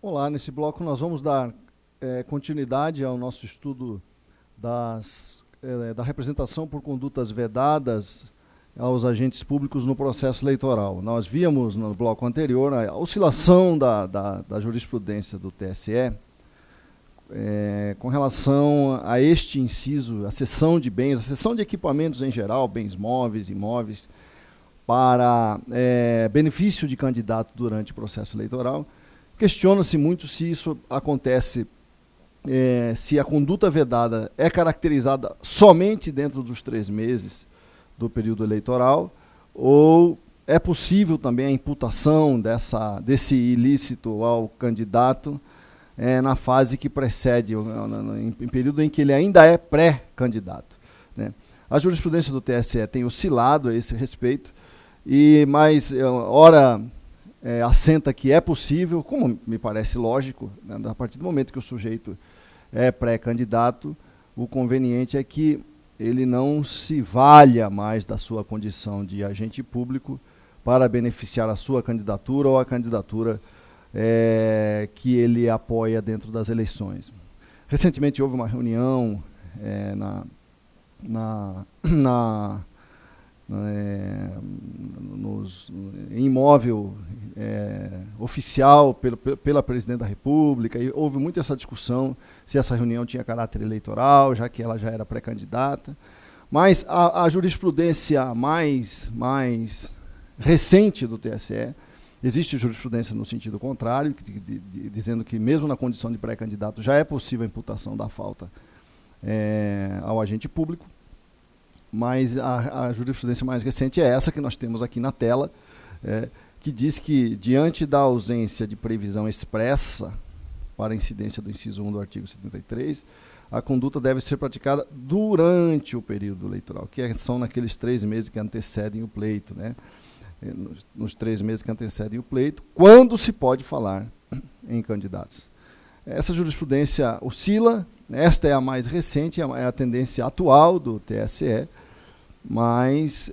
Olá, nesse bloco nós vamos dar continuidade ao nosso estudo da representação por condutas vedadas aos agentes públicos no processo eleitoral. Nós víamos no bloco anterior a oscilação da jurisprudência do TSE com relação a este inciso, a cessão de bens, a cessão de equipamentos em geral, bens móveis, imóveis, para benefício de candidato durante o processo eleitoral. Questiona-se muito se isso acontece, se a conduta vedada é caracterizada somente dentro dos 3 meses do período eleitoral, ou é possível também a imputação desse ilícito ao candidato na fase que precede, em período em que ele ainda é pré-candidato, né? A jurisprudência do TSE tem oscilado a esse respeito, mas, ora, assenta que é possível, como me parece lógico, né, a partir do momento que o sujeito é pré-candidato, o conveniente é que ele não se valha mais da sua condição de agente público para beneficiar a sua candidatura ou a candidatura que ele apoia dentro das eleições. Recentemente houve uma reunião em imóvel oficial pela Presidente da República, e houve muito essa discussão se essa reunião tinha caráter eleitoral, já que ela já era pré-candidata. Mas a jurisprudência mais recente do TSE, existe jurisprudência no sentido contrário, dizendo que mesmo na condição de pré-candidato já é possível a imputação da falta ao agente público. Mas a jurisprudência mais recente é essa que nós temos aqui na tela, que diz que, diante da ausência de previsão expressa para a incidência do inciso 1 do artigo 73, a conduta deve ser praticada durante o período eleitoral, que são naqueles 3 meses que antecedem o pleito, né? Nos 3 meses que antecedem o pleito, quando se pode falar em candidatos. Essa jurisprudência oscila, esta é a mais recente, é a tendência atual do TSE, mas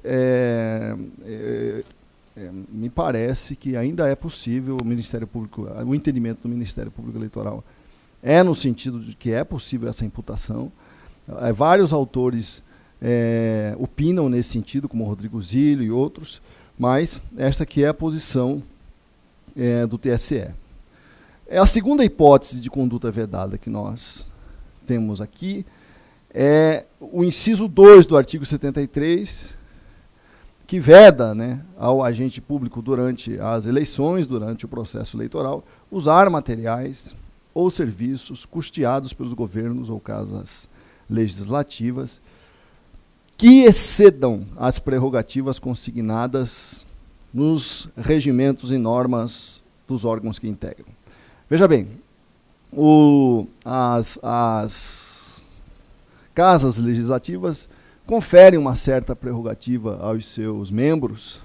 me parece que ainda é possível o Ministério Público, o entendimento do Ministério Público Eleitoral no sentido de que é possível essa imputação. Vários autores opinam nesse sentido, como Rodrigo Zillo e outros, mas esta aqui é a posição do TSE. A segunda hipótese de conduta vedada que nós temos aqui é o inciso 2 do artigo 73, que veda, né, ao agente público durante as eleições, durante o processo eleitoral, usar materiais ou serviços custeados pelos governos ou casas legislativas que excedam as prerrogativas consignadas nos regimentos e normas dos órgãos que integram. Veja bem, as casas legislativas conferem uma certa prerrogativa aos seus membros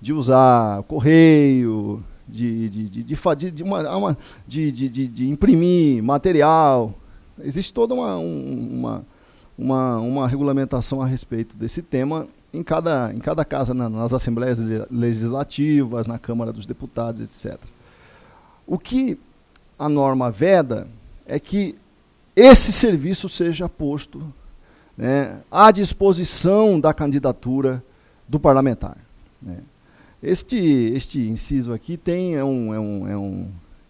de usar correio, de imprimir material. Existe toda uma regulamentação a respeito desse tema em cada casa, nas assembleias legislativas, na Câmara dos Deputados, etc. O que a norma veda é que esse serviço seja posto, né, à disposição da candidatura do parlamentar, né. Este inciso aqui é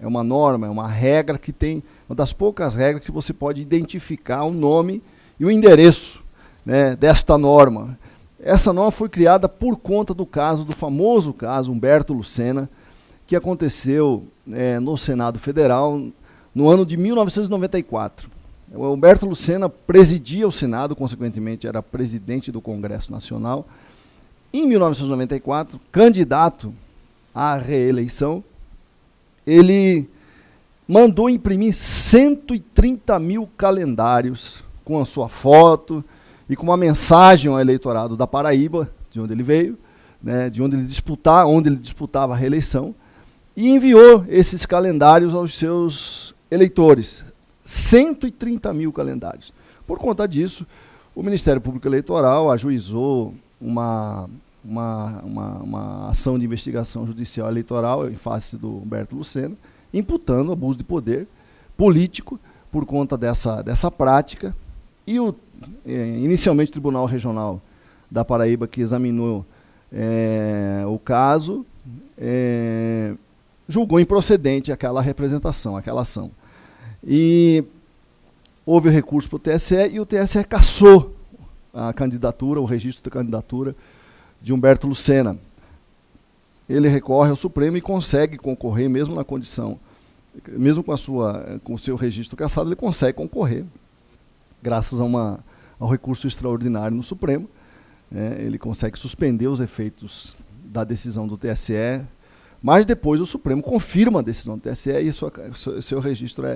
uma norma, é uma regra que tem, uma das poucas regras que você pode identificar o nome e o endereço, né, desta norma. Essa norma foi criada por conta do famoso caso Humberto Lucena, que aconteceu no Senado Federal no ano de 1994. O Humberto Lucena presidia o Senado, consequentemente era presidente do Congresso Nacional. Em 1994, candidato à reeleição, ele mandou imprimir 130 mil calendários com a sua foto e com uma mensagem ao eleitorado da Paraíba, de onde ele veio, né, onde ele disputava a reeleição, e enviou esses calendários aos seus eleitores. 130 mil calendários. Por conta disso, o Ministério Público Eleitoral ajuizou uma ação de investigação judicial eleitoral em face do Humberto Lucena, imputando abuso de poder político por conta dessa prática. E inicialmente o Tribunal Regional da Paraíba, que examinou o caso, julgou improcedente aquela representação, aquela ação. E houve o recurso para o TSE e o TSE cassou a candidatura, o registro da candidatura de Humberto Lucena. Ele recorre ao Supremo e consegue concorrer, mesmo na condição, mesmo com o seu registro cassado, ele consegue concorrer, graças ao recurso extraordinário no Supremo. Ele consegue suspender os efeitos da decisão do TSE, mas depois o Supremo confirma a decisão do TSE e seu registro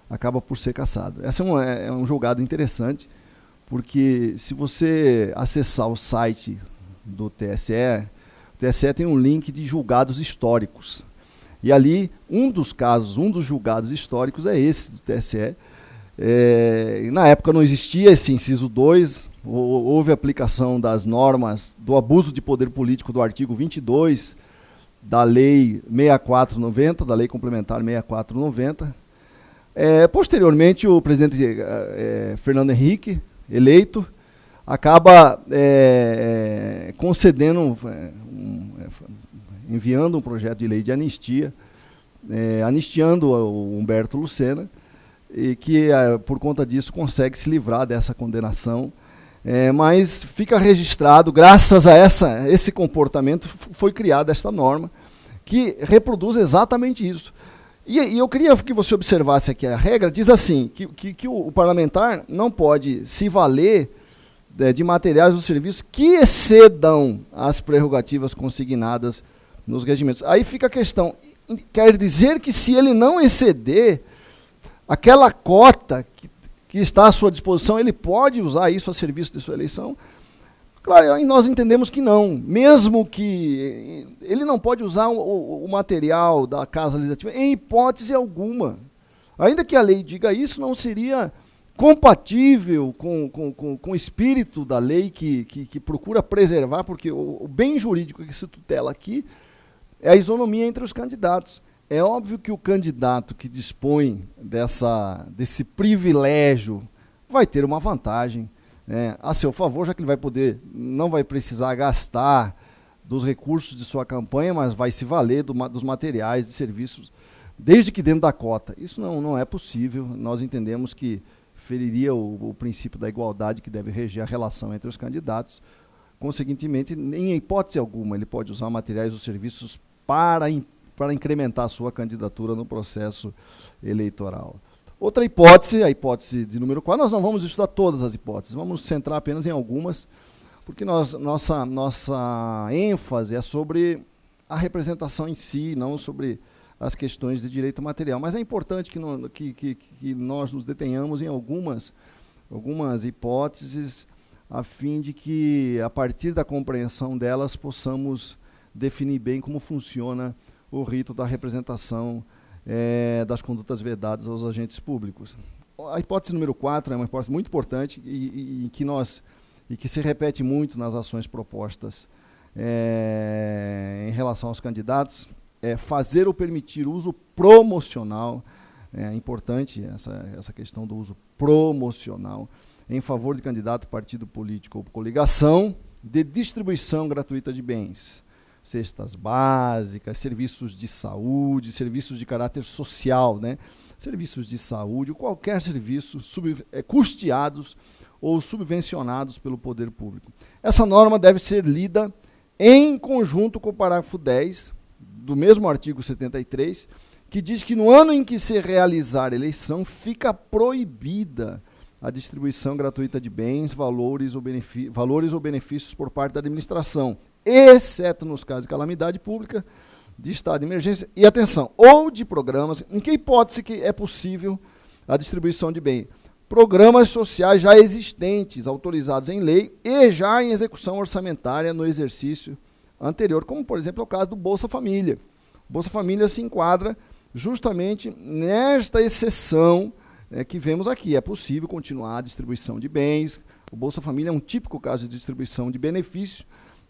acaba por ser cassado. Esse é um julgado interessante, porque se você acessar o site do TSE, o TSE tem um link de julgados históricos. E ali, um dos julgados históricos é esse do TSE. Na época não existia esse inciso 2, houve aplicação das normas do abuso de poder político do artigo 22 da Lei 6490, da Lei Complementar 6490. Posteriormente, o presidente Fernando Henrique, eleito, acaba enviando um projeto de lei de anistia, anistiando o Humberto Lucena, e que, por conta disso, consegue se livrar dessa condenação. Mas fica registrado, graças a esse comportamento, foi criada esta norma, que reproduz exatamente isso. E eu queria que você observasse aqui, a regra diz assim, que o parlamentar não pode se valer de materiais ou serviços que excedam as prerrogativas consignadas nos regimentos. Aí fica a questão, quer dizer que se ele não exceder aquela cota que está à sua disposição, ele pode usar isso a serviço de sua eleição? Claro, nós entendemos que não. Mesmo que ele não pode usar o material da Casa Legislativa em hipótese alguma. Ainda que a lei diga isso, não seria compatível com o espírito da lei que procura preservar, porque o bem jurídico que se tutela aqui é a isonomia entre os candidatos. É óbvio que o candidato que dispõe desse privilégio vai ter uma vantagem a seu favor, já que ele não vai precisar gastar dos recursos de sua campanha, mas vai se valer dos materiais de serviços, desde que dentro da cota. Isso não é possível. Nós entendemos que feriria o princípio da igualdade que deve reger a relação entre os candidatos. Consequentemente, em hipótese alguma, ele pode usar materiais ou serviços para incrementar a sua candidatura no processo eleitoral. Outra hipótese, a hipótese de número 4, nós não vamos estudar todas as hipóteses, vamos centrar apenas em algumas, porque nossa ênfase é sobre a representação em si, não sobre as questões de direito material. Mas é importante que nós nos detenhamos em algumas hipóteses, a fim de que, a partir da compreensão delas, possamos definir bem como funciona o rito da representação das condutas vedadas aos agentes públicos. A hipótese número 4 é uma hipótese muito importante e que se repete muito nas ações propostas em relação aos candidatos, é fazer ou permitir uso promocional. É importante essa questão do uso promocional em favor de candidato, partido político ou coligação, de distribuição gratuita de bens, cestas básicas, serviços de saúde, serviços de caráter social, serviços de saúde, qualquer serviço custeados ou subvencionados pelo poder público. Essa norma deve ser lida em conjunto com o parágrafo 10 do mesmo artigo 73, que diz que no ano em que se realizar a eleição, fica proibida a distribuição gratuita de bens, valores ou benefícios por parte da administração, exceto nos casos de calamidade pública, de estado de emergência e, atenção, ou de programas. Em que hipótese que é possível a distribuição de bem? Programas sociais já existentes, autorizados em lei e já em execução orçamentária no exercício anterior, como, por exemplo, é o caso do Bolsa Família. O Bolsa Família se enquadra justamente nesta exceção que vemos aqui. É possível continuar a distribuição de bens. O Bolsa Família é um típico caso de distribuição de benefício,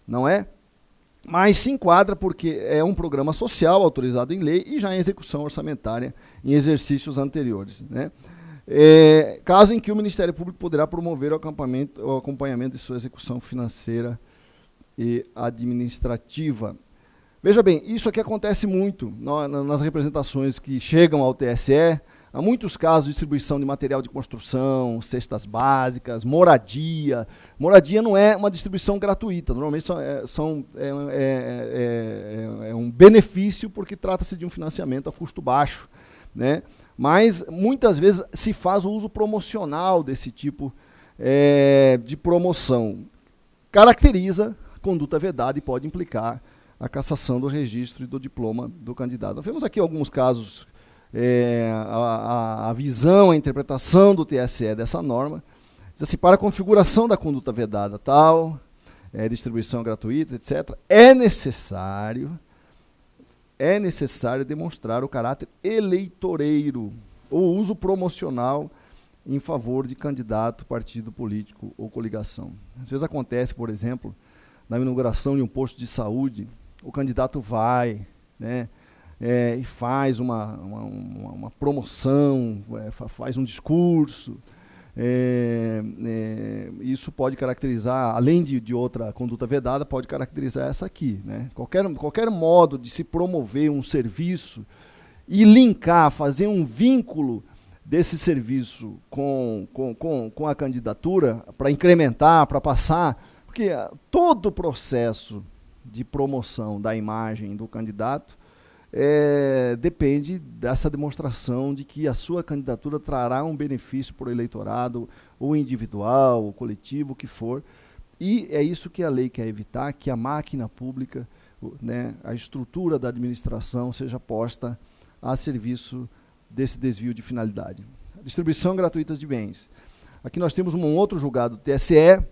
não é? mas se enquadra porque é um programa social autorizado em lei e já em execução orçamentária em exercícios anteriores, né? Caso em que o Ministério Público poderá promover o acompanhamento de sua execução financeira e administrativa. Veja bem, isso aqui acontece muito nas representações que chegam ao TSE. Há muitos casos de distribuição de material de construção, cestas básicas, moradia. Moradia não é uma distribuição gratuita, normalmente é um benefício porque trata-se de um financiamento a custo baixo, né? Mas muitas vezes se faz o uso promocional desse tipo de promoção. Caracteriza conduta vedada e pode implicar a cassação do registro e do diploma do candidato. Nós vemos aqui alguns casos, a visão, a interpretação do TSE dessa norma. Diz assim, para a configuração da conduta vedada tal, distribuição gratuita, etc., é necessário demonstrar o caráter eleitoreiro ou uso promocional em favor de candidato, partido político ou coligação. Às vezes acontece, por exemplo, na inauguração de um posto de saúde, o candidato vai, né, e faz uma promoção, faz um discurso. Isso pode caracterizar, além de outra conduta vedada, pode caracterizar essa aqui, né? Qualquer modo de se promover um serviço e linkar, fazer um vínculo desse serviço com a candidatura, para incrementar, para passar, porque todo o processo de promoção da imagem do candidato depende dessa demonstração de que a sua candidatura trará um benefício para o eleitorado, ou individual, ou coletivo, o que for. E é isso que a lei quer evitar, que a máquina pública, né, a estrutura da administração seja posta a serviço desse desvio de finalidade. Distribuição gratuita de bens. Aqui nós temos um outro julgado do TSE,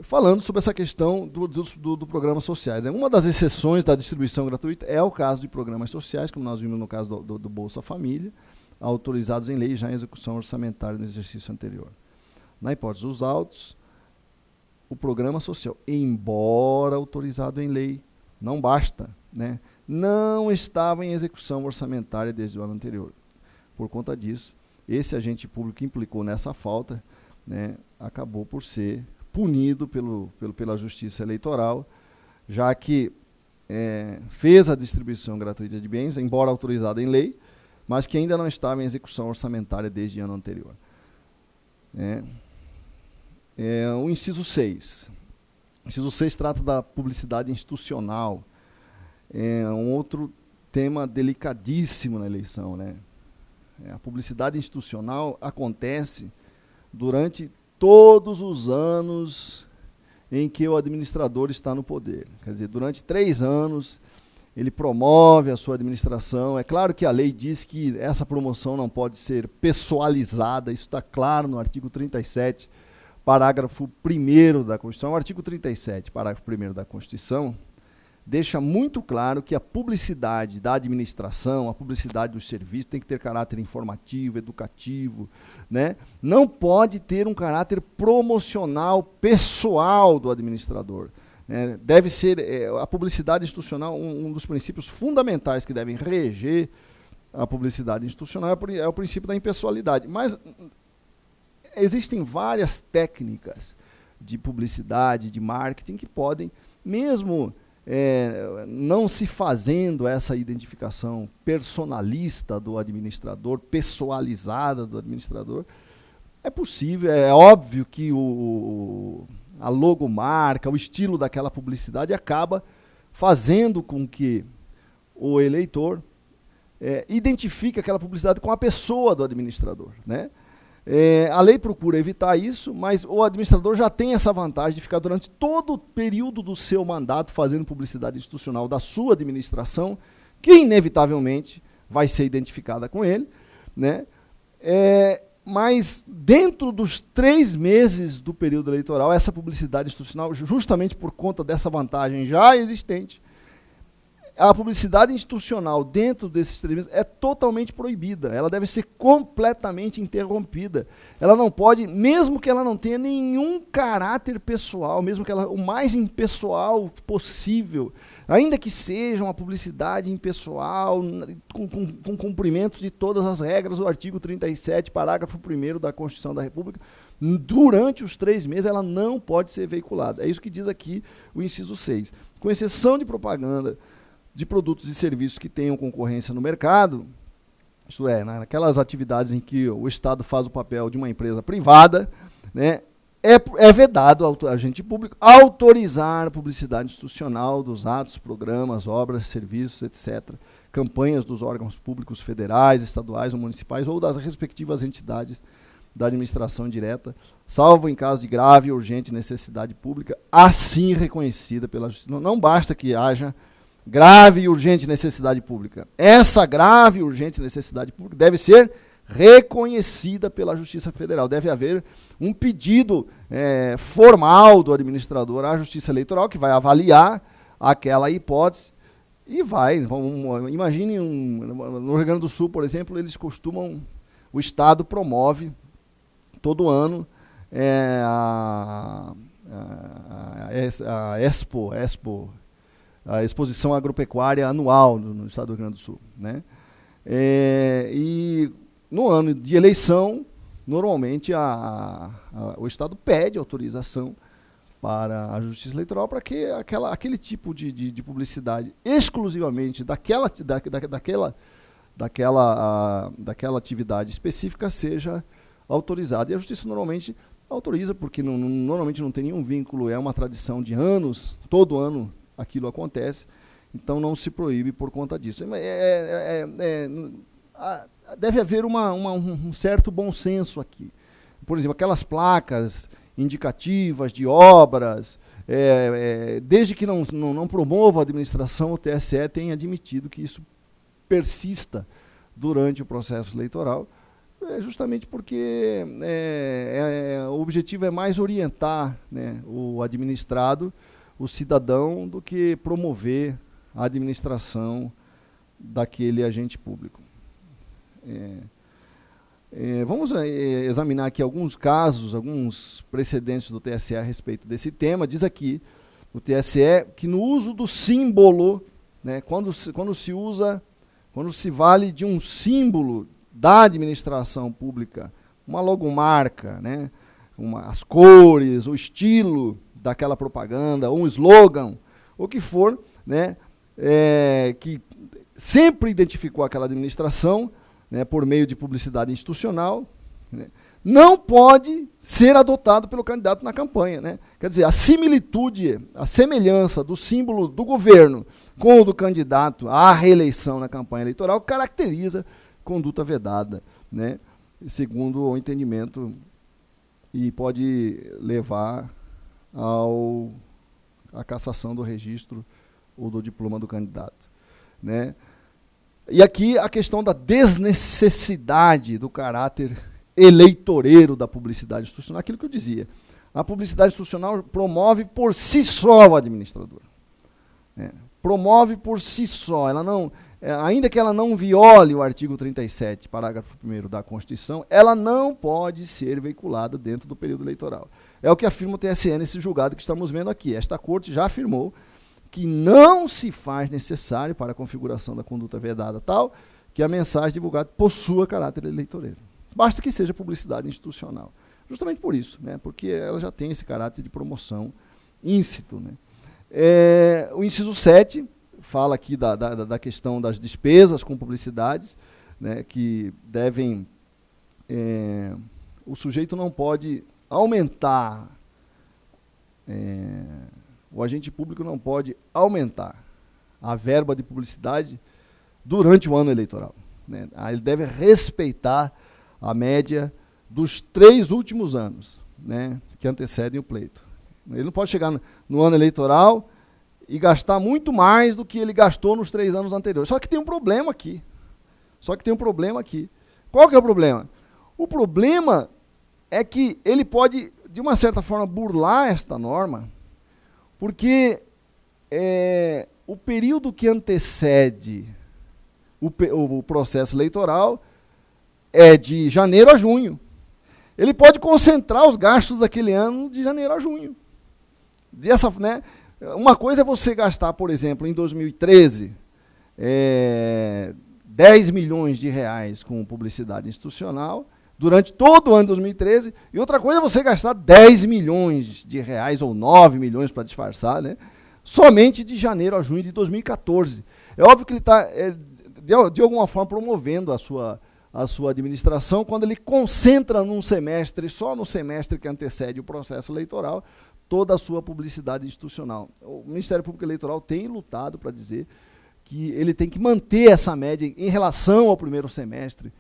falando sobre essa questão do programas sociais. Uma das exceções da distribuição gratuita é o caso de programas sociais, como nós vimos no caso do Bolsa Família, autorizados em lei já em execução orçamentária no exercício anterior. Na hipótese dos autos, o programa social, embora autorizado em lei, não basta, né, não estava em execução orçamentária desde o ano anterior. Por conta disso, esse agente público que implicou nessa falta, né, acabou por ser punido pela Justiça Eleitoral, já que fez a distribuição gratuita de bens, embora autorizada em lei, mas que ainda não estava em execução orçamentária desde o ano anterior. O inciso 6. O inciso 6 trata da publicidade institucional. É um outro tema delicadíssimo na eleição, né? A publicidade institucional acontece durante todos os anos em que o administrador está no poder. Quer dizer, durante 3 anos, ele promove a sua administração. É claro que a lei diz que essa promoção não pode ser pessoalizada, isso está claro no artigo 37, parágrafo 1º da Constituição. O artigo 37, parágrafo 1º da Constituição, deixa muito claro que a publicidade da administração, a publicidade dos serviços, tem que ter caráter informativo, educativo, né? Não pode ter um caráter promocional pessoal do administrador. Deve ser a publicidade institucional, um dos princípios fundamentais que devem reger a publicidade institucional é o princípio da impessoalidade. Mas existem várias técnicas de publicidade, de marketing, que podem, mesmo não se fazendo essa identificação personalista do administrador, pessoalizada do administrador, é possível, é óbvio que a logomarca, o estilo daquela publicidade acaba fazendo com que o eleitor identifique aquela publicidade com a pessoa do administrador, né? A lei procura evitar isso, mas o administrador já tem essa vantagem de ficar durante todo o período do seu mandato fazendo publicidade institucional da sua administração, que inevitavelmente vai ser identificada com ele, né? Mas dentro dos 3 meses do período eleitoral, essa publicidade institucional, justamente por conta dessa vantagem já existente, a publicidade institucional dentro desses 3 meses é totalmente proibida. Ela deve ser completamente interrompida. Ela não pode, mesmo que ela não tenha nenhum caráter pessoal, mesmo que ela o mais impessoal possível, ainda que seja uma publicidade impessoal, com cumprimento de todas as regras do artigo 37, parágrafo 1º da Constituição da República, durante os 3 meses ela não pode ser veiculada. É isso que diz aqui o inciso 6. Com exceção de propaganda de produtos e serviços que tenham concorrência no mercado, isto é, naquelas atividades em que o Estado faz o papel de uma empresa privada, né, é vedado ao agente público autorizar a publicidade institucional dos atos, programas, obras, serviços, etc., campanhas dos órgãos públicos federais, estaduais ou municipais ou das respectivas entidades da administração direta, salvo em caso de grave e urgente necessidade pública, assim reconhecida pela Justiça. Não basta que haja grave e urgente necessidade pública. Essa grave e urgente necessidade pública deve ser reconhecida pela Justiça Federal. Deve haver um pedido formal do administrador à Justiça Eleitoral, que vai avaliar aquela hipótese e vai. Imagine, no Rio Grande do Sul, por exemplo, eles costumam, o Estado promove todo ano a Expo, a Exposição Agropecuária Anual no Estado do Rio Grande do Sul, né? E no ano de eleição, normalmente o Estado pede autorização para a Justiça Eleitoral para que aquele tipo de publicidade exclusivamente daquela atividade específica seja autorizada. E a Justiça normalmente autoriza, porque normalmente não tem nenhum vínculo, é uma tradição de anos, todo ano aquilo acontece, então não se proíbe por conta disso. Deve haver um certo bom senso aqui. Por exemplo, aquelas placas indicativas de obras, desde que não promova a administração, o TSE tem admitido que isso persista durante o processo eleitoral, justamente porque o objetivo é mais orientar, né, o administrado, o cidadão, do que promover a administração daquele agente público. Vamos examinar aqui alguns casos, alguns precedentes do TSE a respeito desse tema. Diz aqui o TSE que no uso do símbolo, né, quando se vale de um símbolo da administração pública, uma logomarca, né, as cores, o estilo daquela propaganda, ou um slogan, o que for, né, que sempre identificou aquela administração, né, por meio de publicidade institucional, né, não pode ser adotado pelo candidato na campanha, né? Quer dizer, a similitude, a semelhança do símbolo do governo com o do candidato à reeleição na campanha eleitoral caracteriza conduta vedada, né, segundo o entendimento, e pode levar à cassação do registro ou do diploma do candidato, né? E aqui a questão da desnecessidade do caráter eleitoreiro da publicidade institucional, aquilo que eu dizia. A publicidade institucional promove por si só o administrador. Promove por si só. Ela não, ainda que ela não viole o artigo 37, parágrafo 1º da Constituição, ela não pode ser veiculada dentro do período eleitoral. É o que afirma o TSE nesse julgado que estamos vendo aqui. Esta Corte já afirmou que não se faz necessário para a configuração da conduta vedada tal que a mensagem divulgada possua caráter eleitoreiro. Basta que seja publicidade institucional. Justamente por isso, né, porque ela já tem esse caráter de promoção íncito, né. O inciso 7 fala aqui da questão das despesas com publicidades, né, que devem... o sujeito não pode aumentar... o agente público não pode aumentar a verba de publicidade durante o ano eleitoral, né? Ele deve respeitar a média dos 3 últimos anos, né, que antecedem o pleito. Ele não pode chegar no ano eleitoral e gastar muito mais do que ele gastou nos 3 anos anteriores. Só que tem um problema aqui. Qual que é o problema? O problema é que ele pode, de uma certa forma, burlar esta norma, porque o período que antecede o processo eleitoral é de janeiro a junho. Ele pode concentrar os gastos daquele ano de janeiro a junho. Né? Uma coisa é você gastar, por exemplo, em 2013, 10 milhões de reais com publicidade institucional, durante todo o ano de 2013, e outra coisa é você gastar 10 milhões de reais, ou 9 milhões para disfarçar, né? Somente de janeiro a junho de 2014. É óbvio que ele está, de alguma forma, promovendo a sua administração, quando ele concentra num semestre, só no semestre que antecede o processo eleitoral, toda a sua publicidade institucional. O Ministério Público Eleitoral tem lutado para dizer que ele tem que manter essa média em relação ao primeiro semestre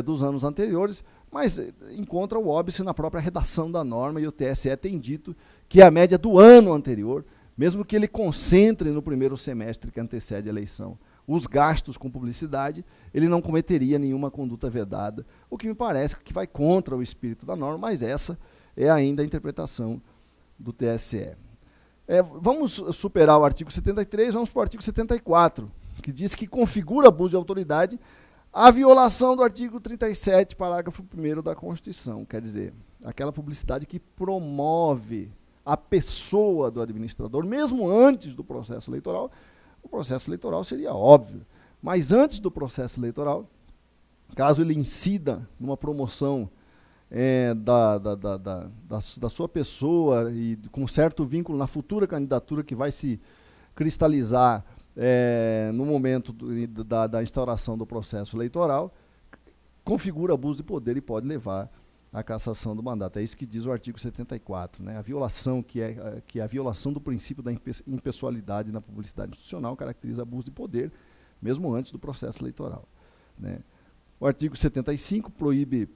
dos anos anteriores, mas encontra o óbice na própria redação da norma, e o TSE tem dito que a média do ano anterior, mesmo que ele concentre no primeiro semestre que antecede a eleição os gastos com publicidade, ele não cometeria nenhuma conduta vedada, o que me parece que vai contra o espírito da norma, mas essa é ainda a interpretação do TSE. Vamos superar o artigo 73, vamos para o artigo 74, que diz que configura abuso de autoridade a violação do artigo 37, parágrafo 1º da Constituição, quer dizer, aquela publicidade que promove a pessoa do administrador, mesmo antes do processo eleitoral. O processo eleitoral seria óbvio, mas antes do processo eleitoral, caso ele incida numa promoção da sua pessoa e com certo vínculo na futura candidatura que vai se cristalizar no momento da instauração do processo eleitoral, configura abuso de poder e pode levar à cassação do mandato. É isso que diz o artigo 74, né? A violação, que é a violação do princípio da impessoalidade na publicidade institucional, caracteriza abuso de poder, mesmo antes do processo eleitoral, né? O artigo 75 proíbe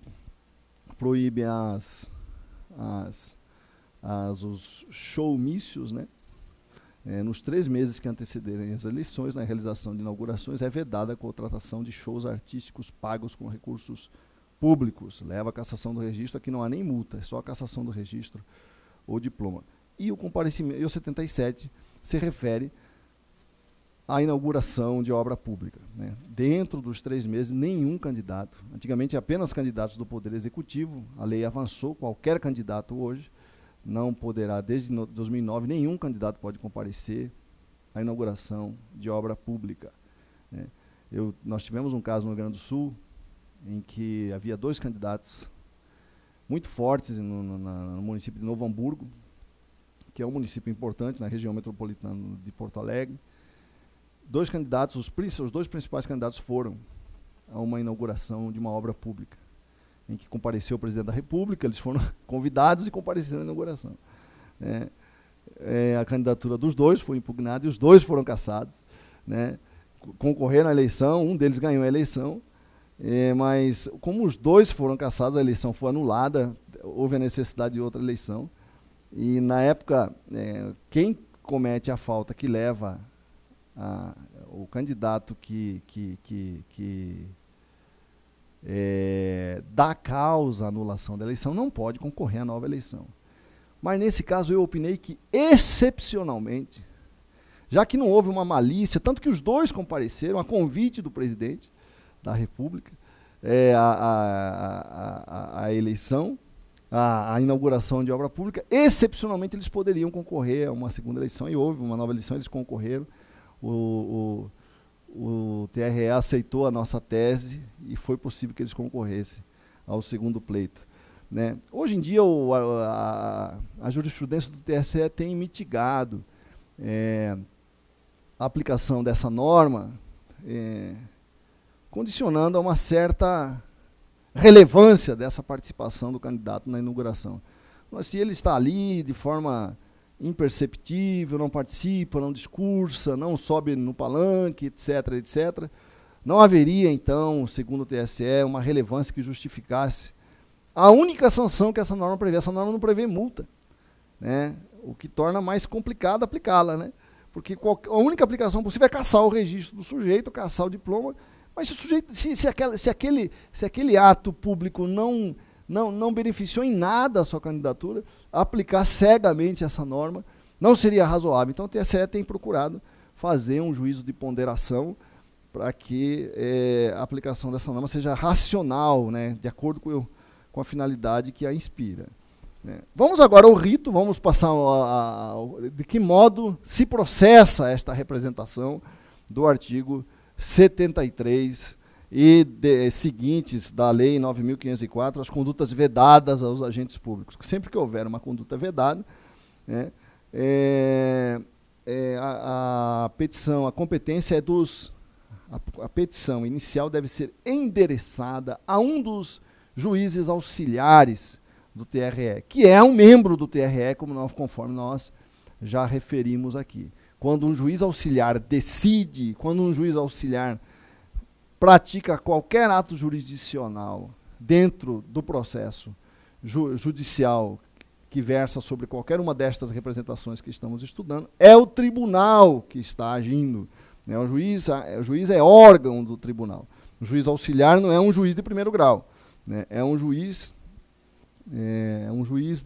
os showmícios, né? Nos 3 meses que antecederem as eleições, na realização de inaugurações, é vedada a contratação de shows artísticos pagos com recursos públicos. Leva a cassação do registro, aqui não há nem multa, é só a cassação do registro ou diploma. E o comparecimento, e o 77 se refere à inauguração de obra pública, né? Dentro dos 3 meses, nenhum candidato, antigamente apenas candidatos do Poder Executivo, a lei avançou, qualquer candidato hoje não poderá, desde 2009, nenhum candidato pode comparecer à inauguração de obra pública, né? Nós tivemos um caso no Rio Grande do Sul, em que havia 2 candidatos muito fortes no município de Novo Hamburgo, que é um município importante na região metropolitana de Porto Alegre. 2 candidatos, os 2 principais candidatos foram a uma inauguração de uma obra pública, em que compareceu o presidente da República, eles foram convidados e compareceram à inauguração. A candidatura dos 2 foi impugnada e os 2 foram cassados, né? Concorreram à eleição, um deles ganhou a eleição, mas como os 2 foram cassados, a eleição foi anulada, houve a necessidade de outra eleição, e na época, quem comete a falta que leva o candidato que dá causa à anulação da eleição não pode concorrer à nova eleição. Mas nesse caso eu opinei que, excepcionalmente, já que não houve uma malícia, tanto que os 2 compareceram a convite do presidente da República, a eleição, a inauguração de obra pública, excepcionalmente eles poderiam concorrer a uma segunda eleição, e houve uma nova eleição, eles concorreram, o TRE aceitou a nossa tese e foi possível que eles concorressem ao segundo pleito, né? Hoje em dia a jurisprudência do TSE tem mitigado a aplicação dessa norma, condicionando a uma certa relevância dessa participação do candidato na inauguração. Mas se ele está ali de forma imperceptível, não participa, não discursa, não sobe no palanque, etc., etc., não haveria, então, segundo o TSE, uma relevância que justificasse a única sanção que essa norma prevê. Essa norma não prevê multa, né? O que torna mais complicado aplicá-la, né? Porque a única aplicação possível é cassar o registro do sujeito, cassar o diploma, mas se o sujeito, se aquele ato público não beneficiou em nada a sua candidatura, aplicar cegamente essa norma não seria razoável. Então o TSE tem procurado fazer um juízo de ponderação para que a aplicação dessa norma seja racional, né, de acordo com a finalidade que a inspira. Vamos agora ao rito, vamos passar de que modo se processa esta representação do artigo 73 e seguintes da Lei 9.504, as condutas vedadas aos agentes públicos. Sempre que houver uma conduta vedada, né, a petição, a competência a petição inicial deve ser endereçada a um dos juízes auxiliares do TRE, que é um membro do TRE, conforme nós já referimos aqui. Quando um juiz auxiliar decide, quando um juiz auxiliar pratica qualquer ato jurisdicional dentro do processo judicial que versa sobre qualquer uma destas representações que estamos estudando, é o tribunal que está agindo. O juiz é órgão do tribunal. O juiz auxiliar não é um juiz de primeiro grau, né? É um juiz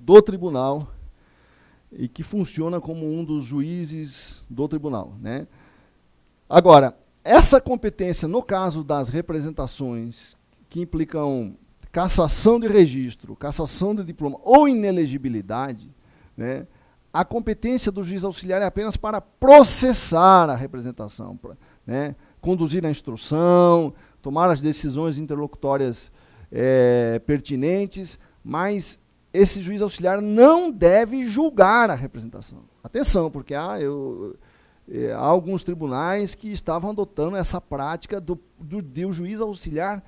do tribunal e que funciona como um dos juízes do tribunal, né? Agora, essa competência, no caso das representações que implicam cassação de registro, cassação de diploma ou inelegibilidade, né, a competência do juiz auxiliar é apenas para processar a representação, né, conduzir a instrução, tomar as decisões interlocutórias pertinentes, mas esse juiz auxiliar não deve julgar a representação. Atenção, porque há alguns tribunais que estavam adotando essa prática de o juiz auxiliar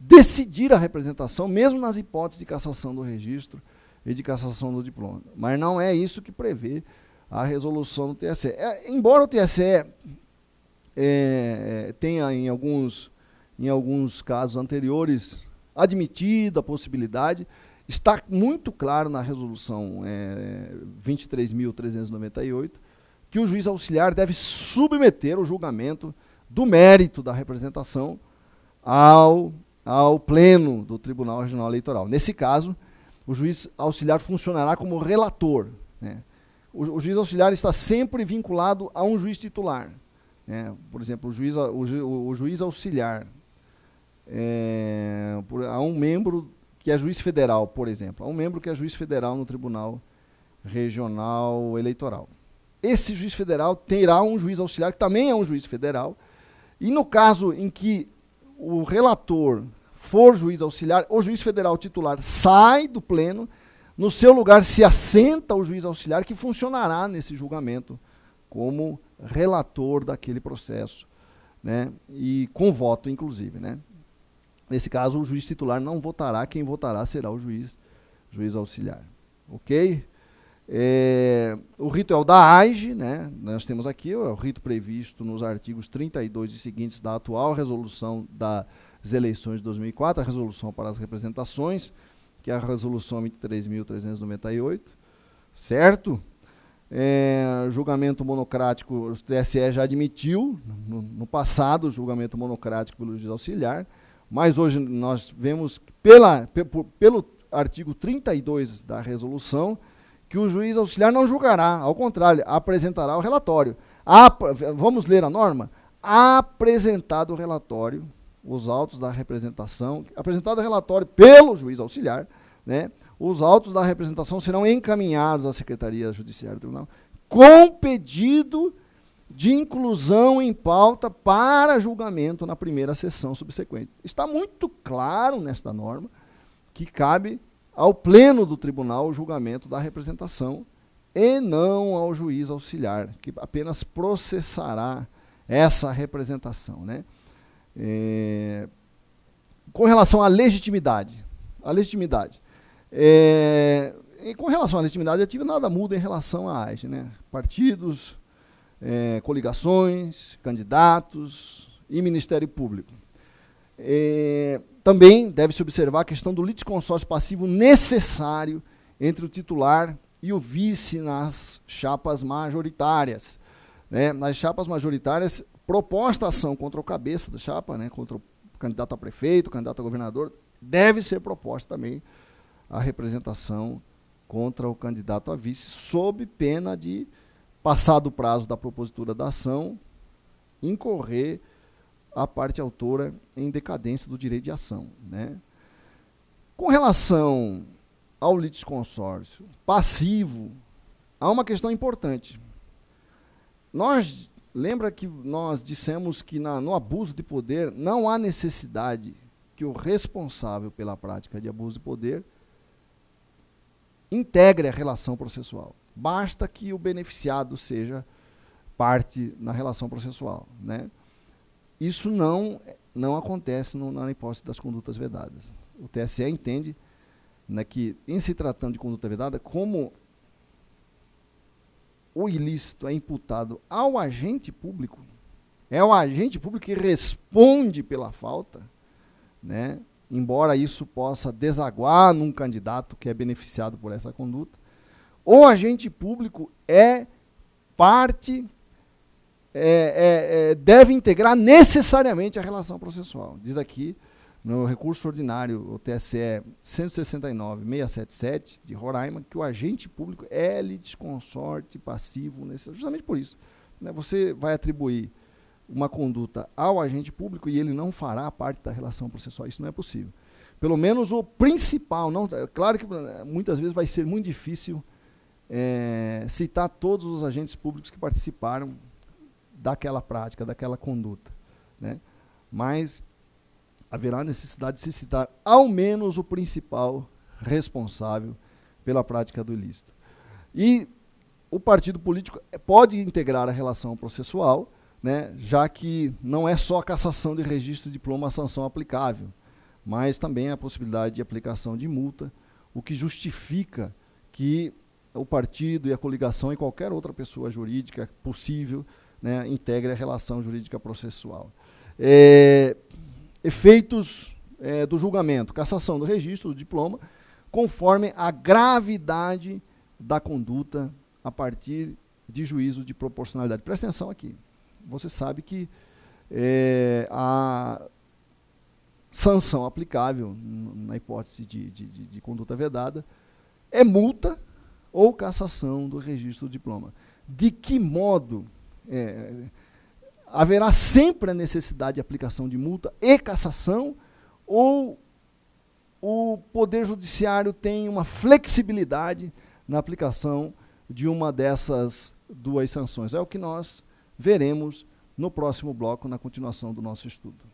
decidir a representação, mesmo nas hipóteses de cassação do registro e de cassação do diploma. Mas não é isso que prevê a resolução do TSE. Embora o TSE tenha, em alguns casos anteriores, admitido a possibilidade, está muito claro na resolução 23.398 que o juiz auxiliar deve submeter o julgamento do mérito da representação ao pleno do Tribunal Regional Eleitoral. Nesse caso, o juiz auxiliar funcionará como relator, né? O juiz auxiliar está sempre vinculado a um juiz titular, né? Por exemplo, o juiz auxiliar a um membro que é juiz federal, por exemplo, a um membro que é juiz federal no Tribunal Regional Eleitoral. Esse juiz federal terá um juiz auxiliar, que também é um juiz federal, e no caso em que o relator for juiz auxiliar, o juiz federal titular sai do pleno, no seu lugar se assenta o juiz auxiliar, que funcionará nesse julgamento como relator daquele processo, né, e com voto, inclusive, né. Nesse caso, o juiz titular não votará, quem votará será o juiz auxiliar. Ok? O rito é o da AIGE, né? Nós temos aqui o rito previsto nos artigos 32 e seguintes da atual resolução das eleições de 2004, a resolução para as representações, que é a resolução 23.398, certo? Julgamento monocrático, o TSE já admitiu, no passado, o julgamento monocrático pelo juiz auxiliar, mas hoje nós vemos, pelo artigo 32 da resolução, que o juiz auxiliar não julgará, ao contrário, apresentará o relatório. Vamos ler a norma? Apresentado o relatório, os autos da representação, apresentado o relatório pelo juiz auxiliar, né, os autos da representação serão encaminhados à Secretaria Judiciária do Tribunal com pedido de inclusão em pauta para julgamento na primeira sessão subsequente. Está muito claro nesta norma que cabe ao pleno do tribunal o julgamento da representação e não ao juiz auxiliar, que apenas processará essa representação, né? Com relação à legitimidade, e com relação à legitimidade ativa, nada muda em relação à AIGE, né? Partidos, coligações, candidatos e Ministério Público. Também deve-se observar a questão do litisconsórcio passivo necessário entre o titular e o vice nas chapas majoritárias, né? Nas chapas majoritárias, proposta a ação contra o cabeça da chapa, né, contra o candidato a prefeito, candidato a governador, deve ser proposta também a representação contra o candidato a vice, sob pena de, passado o prazo da propositura da ação, incorrer a parte autora em decadência do direito de ação, né? Com relação ao litisconsórcio passivo, há uma questão importante. Lembra que nós dissemos que no abuso de poder não há necessidade que o responsável pela prática de abuso de poder integre a relação processual. Basta que o beneficiado seja parte na relação processual, né? Isso não acontece na hipótese das condutas vedadas. O TSE entende, né, que, em se tratando de conduta vedada, como o ilícito é imputado ao agente público, é o agente público que responde pela falta, né? Embora isso possa desaguar num candidato que é beneficiado por essa conduta, o agente público é parte, deve integrar necessariamente a relação processual. Diz aqui, no recurso ordinário, o TSE 169.677, de Roraima, que o agente público é litisconsorte passivo, justamente por isso, né? Você vai atribuir uma conduta ao agente público e ele não fará parte da relação processual. Isso não é possível. Pelo menos o principal. Claro que muitas vezes vai ser muito difícil citar todos os agentes públicos que participaram daquela prática, daquela conduta, né? Mas haverá necessidade de se citar ao menos o principal responsável pela prática do ilícito. E o partido político pode integrar a relação processual, né, já que não é só a cassação de registro, diploma, a sanção aplicável, mas também a possibilidade de aplicação de multa, o que justifica que o partido e a coligação e qualquer outra pessoa jurídica possível, né, integre a relação jurídica processual. Efeitos do julgamento: cassação do registro, do diploma, conforme a gravidade da conduta a partir de juízo de proporcionalidade. Presta atenção aqui. Você sabe que a sanção aplicável, na hipótese de conduta vedada, é multa ou cassação do registro do diploma. De que modo haverá sempre a necessidade de aplicação de multa e cassação, ou o Poder Judiciário tem uma flexibilidade na aplicação de uma dessas duas sanções? É o que nós veremos no próximo bloco, na continuação do nosso estudo.